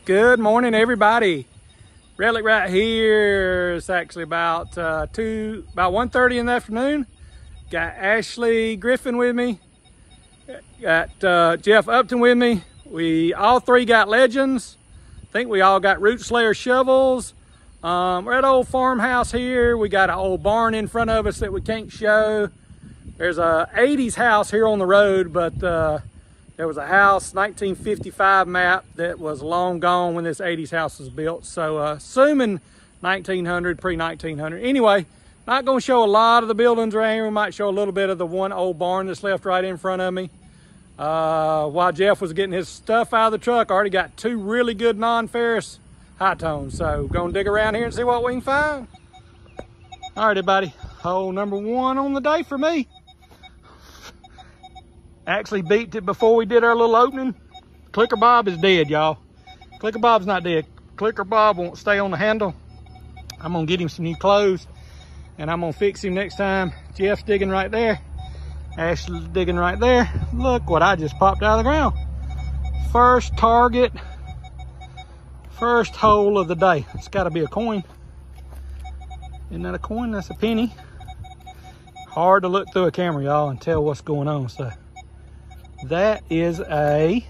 Good morning, everybody. Relic right here. It's actually about 1:30 in the afternoon. Got Ashley Griffin with me. Got Jeff Upton with me. We all three got Legends. I think we all got Root Slayer shovels. We're at an old farmhouse here. We got an old barn in front of us that we can't show. There's a 80s house here on the road, but there was a house, 1955 map, that was long gone when this 80s house was built. So assuming 1900, pre-1900. Anyway, not gonna show a lot of the buildings around here. We might show a little bit of the one old barn that's left right in front of me. While Jeff was getting his stuff out of the truck, I already got two really good non-ferrous high tones. So gonna dig around here and see what we can find. All right, everybody, hole number one on the day for me. Actually beat it before we did our little opening. Clicker Bob is dead, y'all. Clicker Bob's not dead. Clicker Bob won't stay on the handle. I'm gonna get him some new clothes and I'm gonna fix him next time. Jeff's digging right there. Ashley's digging right there. Look what I just popped out of the ground. First target, first hole of the day. It's gotta be a coin. Isn't that a coin? That's a penny. Hard to look through a camera, y'all, and tell what's going on, so. That is a,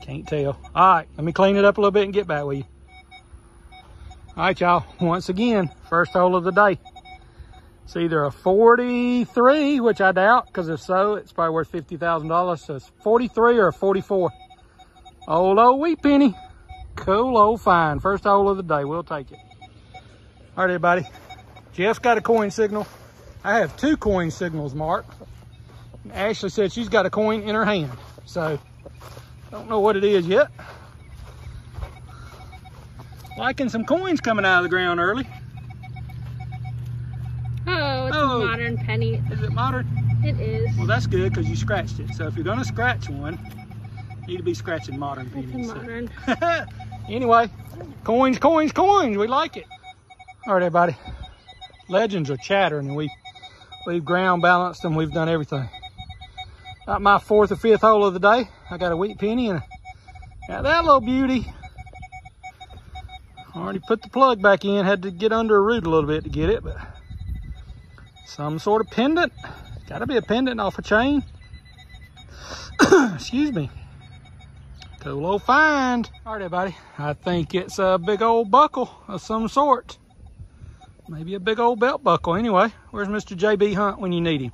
can't tell. All right, let me clean it up a little bit and get back with you. All right, y'all, once again, first hole of the day. It's either a 43, which I doubt, because if so, it's probably worth $50,000. So it's 43 or a 44. Old wheat penny. Cool old find. First hole of the day, we'll take it. All right, everybody. Jeff's got a coin signal. I have two coin signals marked. Ashley said she's got a coin in her hand, so don't know what it is yet. Liking some coins coming out of the ground early. Oh, it's a modern penny. Is it modern? It is. Well, that's good because you scratched it. So if you're gonna scratch one, you need to be scratching modern pennies. Modern. So. Anyway, coins, coins, coins. We like it. All right, everybody. Legends are chattering, and we've ground balanced them. We've done everything. Got my fourth or fifth hole of the day. I got a wheat penny and got that little beauty. Already put the plug back in. Had to get under a root a little bit to get it, but some sort of pendant. Got to be a pendant off a chain. Excuse me. Cool old find. All right, everybody. I think it's a big old buckle of some sort. Maybe a big old belt buckle. Anyway, where's Mr. JB Hunt when you need him?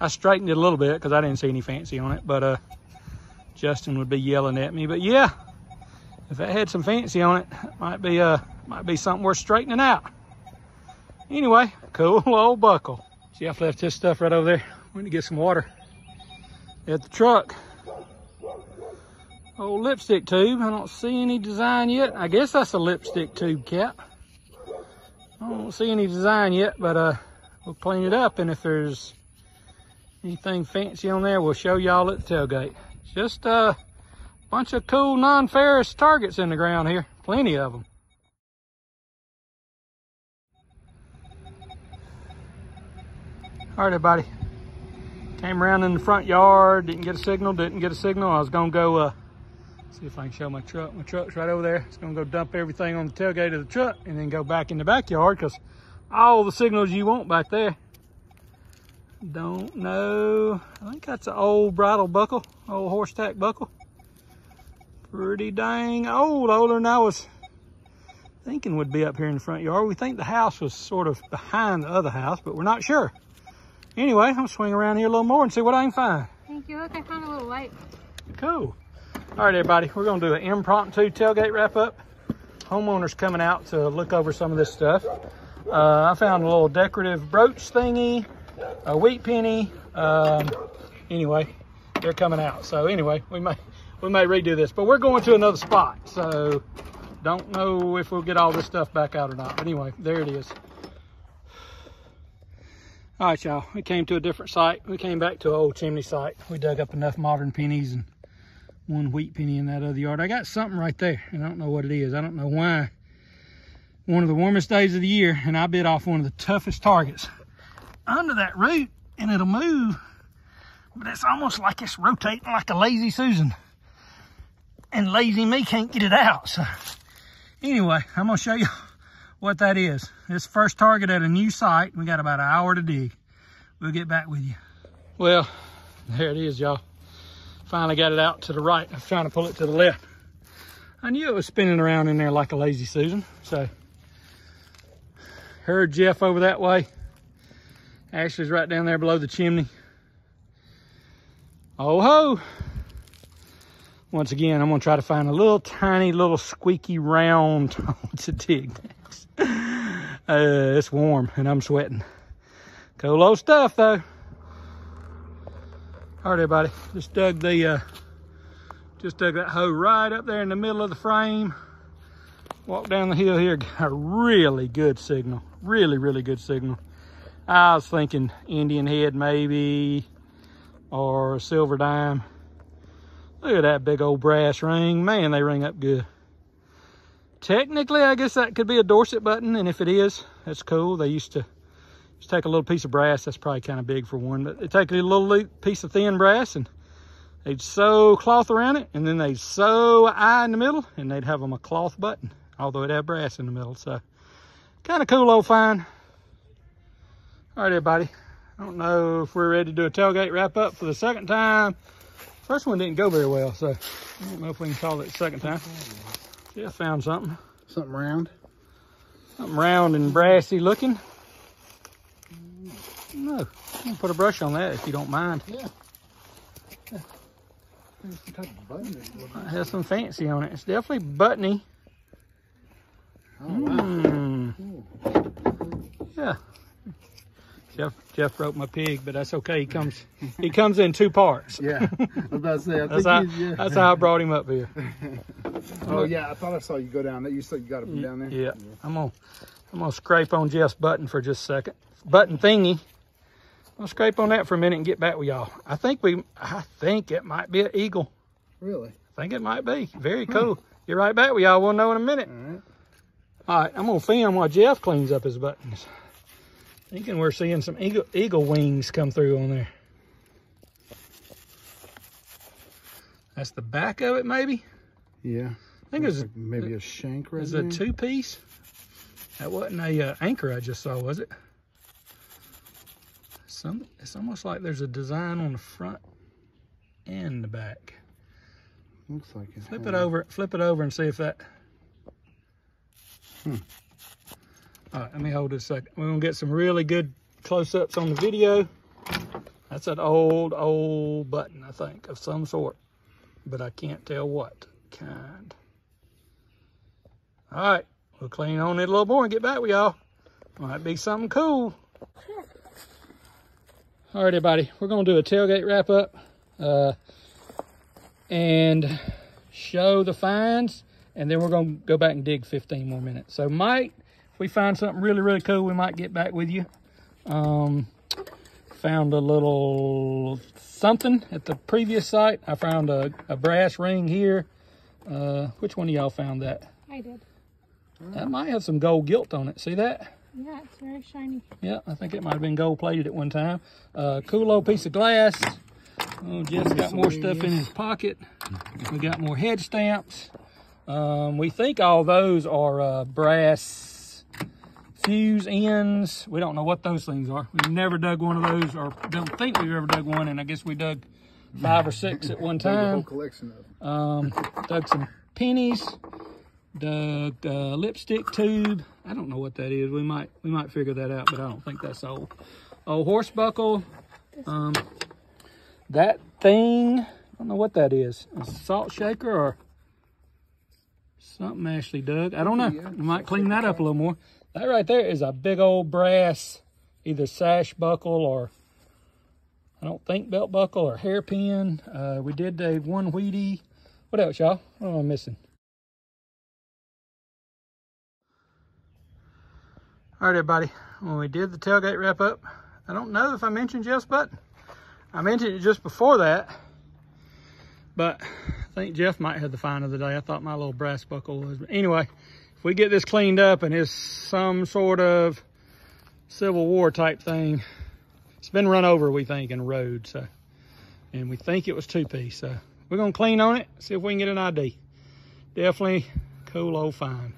I straightened it a little bit because I didn't see any fancy on it, but Justin would be yelling at me. But yeah, if it had some fancy on it, it might be something worth straightening out. Anyway, cool old buckle. Jeff left his stuff right over there. We need to get some water at the truck. Old lipstick tube. I don't see any design yet. I guess that's a lipstick tube cap. I don't see any design yet, but we'll clean it up, and if there's anything fancy on there, we'll show y'all at the tailgate. Just a bunch of cool non-ferrous targets in the ground here. Plenty of them. All right, everybody. Came around in the front yard, didn't get a signal. I was gonna go see if I can show my truck. My truck's right over there. It's gonna go dump everything on the tailgate of the truck and then go back in the backyard because all the signals you want back there. Don't know. I think that's an old bridle buckle, old horse tack buckle. Pretty dang old, older than I was thinking would be up here in the front yard. We think the house was sort of behind the other house, but we're not sure. Anyway, I'll swing around here a little more and see what I can find. Thank you. Look, I found a little light. Cool. All right, everybody, we're gonna do an impromptu tailgate wrap up. Homeowner's coming out to look over some of this stuff. I found a little decorative brooch thingy, a wheat penny. Anyway, they're coming out. So anyway, we may redo this, but we're going to another spot. So don't know if we'll get all this stuff back out or not. But anyway, there it is. All right, y'all, we came to a different site. We came back to an old chimney site. We dug up enough modern pennies and one wheat penny in that other yard. I got something right there, and I don't know what it is. I don't know why. One of the warmest days of the year, and I bit off one of the toughest targets under that root, and it'll move, but it's almost like it's rotating like a lazy Susan. and lazy me can't get it out. So anyway, I'm gonna show you what that is. This first target at a new site. We got about an hour to dig. We'll get back with you. Well, there it is, y'all. Finally got it out to the right. I was trying to pull it to the left. I knew it was spinning around in there like a lazy Susan. So heard Jeff over that way. Ashley's right down there below the chimney. Oh ho! Once again, I'm gonna try to find a little tiny little squeaky round to dig next. It's warm and I'm sweating. Cool old stuff though. All right, everybody, just dug that hoe right up there in the middle of the frame. Walk down the hill here, got a really good signal. Really good signal. I was thinking Indian head maybe, or a silver dime. Look at that big old brass ring. Man, they ring up good. Technically, I guess that could be a Dorset button, and if it is, that's cool. They used to just take a little piece of brass. That's probably kind of big for one, but they take a little piece of thin brass and they'd sew cloth around it, and then they'd sew an eye in the middle, and they'd have them a cloth button, although it'd have brass in the middle. So kind of cool old find. All right, everybody. I don't know if we're ready to do a tailgate wrap up for the second time. First one didn't go very well, so I don't know if we can call it the second time. Jeff found something. Something round? Something round and brassy looking. No, you can put a brush on that if you don't mind. Yeah. Some type of button. It has some fancy on it. It's definitely buttony. Oh, wow. Yeah. Jeff broke my pig, but that's okay. He comes in two parts. Yeah. I was about to say, that's how I brought him up here. Oh yeah, I thought I saw you go down there. You said you got him down there? Yeah. I'm gonna scrape on Jeff's button for just a second. Button thingy. I'll scrape on that for a minute and get back with y'all. I think it might be an eagle. Really? I think it might be. Very cool. Get right back with y'all. We'll know in a minute. All right, I'm gonna film while Jeff cleans up his buttons. Thinking we're seeing some eagle wings come through on there. That's the back of it, maybe? Yeah. I think it's like maybe a shank right there. Is there. it a two-piece? That wasn't a anchor I just saw, was it? It's almost like there's a design on the front and the back. Looks like it. Flip it over and see if that. All right, let me hold it a second. We're gonna get some really good close-ups on the video. That's an old button, I think, of some sort, but I can't tell what kind. All right, we'll clean on it a little more and get back with y'all. Might be something cool. All right, everybody, we're gonna do a tailgate wrap up and show the finds, and then we're gonna go back and dig 15 more minutes. So if we find something really cool, we might get back with you. Found a little something at the previous site. I found a brass ring here. Which one of y'all found that? I did. That might have some gold gilt on it. See that? Yeah, it's very shiny. Yeah, I think it might have been gold plated at one time. Cool old piece of glass. Oh, Jeff's got more stuff in his pocket. We got more head stamps. We think all those are brass fuse ends. We don't know what those things are. We've never dug one of those, or don't think we've ever dug one, and I guess we dug 5 or 6 at one time. The whole collection of them. Dug some pennies, dug lipstick tube. I don't know what that is. We might figure that out, but I don't think that's old. Old horse buckle. That thing, I don't know what that is. A salt shaker or something Ashley dug. I don't know. We might clean that up a little more. That right there is a big old brass, either sash buckle or, I don't think, belt buckle or hairpin. We did a one Wheatie. What else, y'all? What am I missing? All right, everybody. When we did the tailgate wrap up, I don't know if I mentioned Jeff's button. I mentioned it just before that, but I think Jeff might have the find of the day. I thought my little brass buckle was. But anyway, if we get this cleaned up and it's some sort of Civil War type thing, it's been run over, we think, in a road. So, and we think it was 2-piece. So We're gonna clean on it, see if we can get an ID. Definitely cool old find.